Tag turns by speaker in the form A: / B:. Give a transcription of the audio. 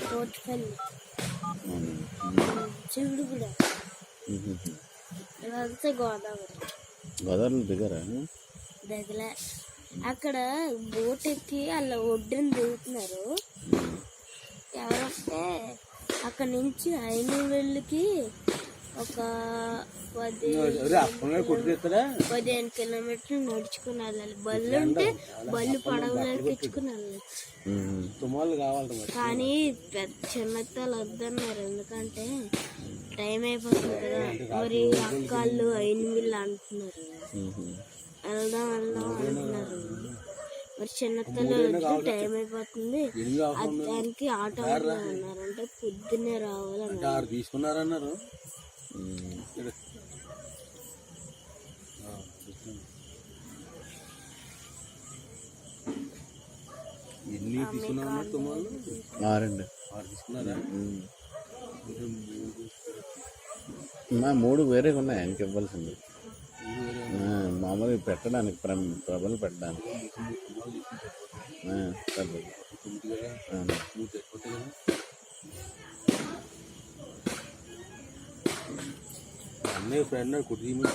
A: కోటిపల్లి శివుడు కూడా ఇదంతా
B: గోదావరిలో దిగారా?
A: దగ్గర అక్కడ బోట్ ఎక్కి అలా ఒడ్డుని దిగుతున్నారు. ఎవరంటే అక్కడ నుంచి 5,000కి ఒక 15 కిలోమీటర్లు నడుచుకుని వెళ్ళాలి. బళ్ళు ఉంటే బళ్ళు పడవలోకి ఎచ్చుకుని వెళ్ళచ్చు. కానీ చిన్నత్తలు వద్దన్నారు, ఎందుకంటే టైం అయిపోతుంది కదా. మరి అక్కాళ్ళు 5,000 అంటున్నారు, వెళ్దాం అంటున్నారు. మరి చిన్నత్తలు వచ్చి టైం అయిపోతుంది, దానికి ఆటో అన్నారంటే పొద్దున్నే రావాలన్నారు.
C: తీసుకున్నారన్నారు. ఎన్ని తీసుకున్నారన్నారు? 6 తీసుకున్నారా?
B: 3 వేరేగా ఉన్నాయి ఆయనకి ఇవ్వాల్సింది. మామూలుగా పెట్టడానికి ప్రభలు పెట్టడానికి
C: అన్నీ ఫ్రెండ్ కుటుంబం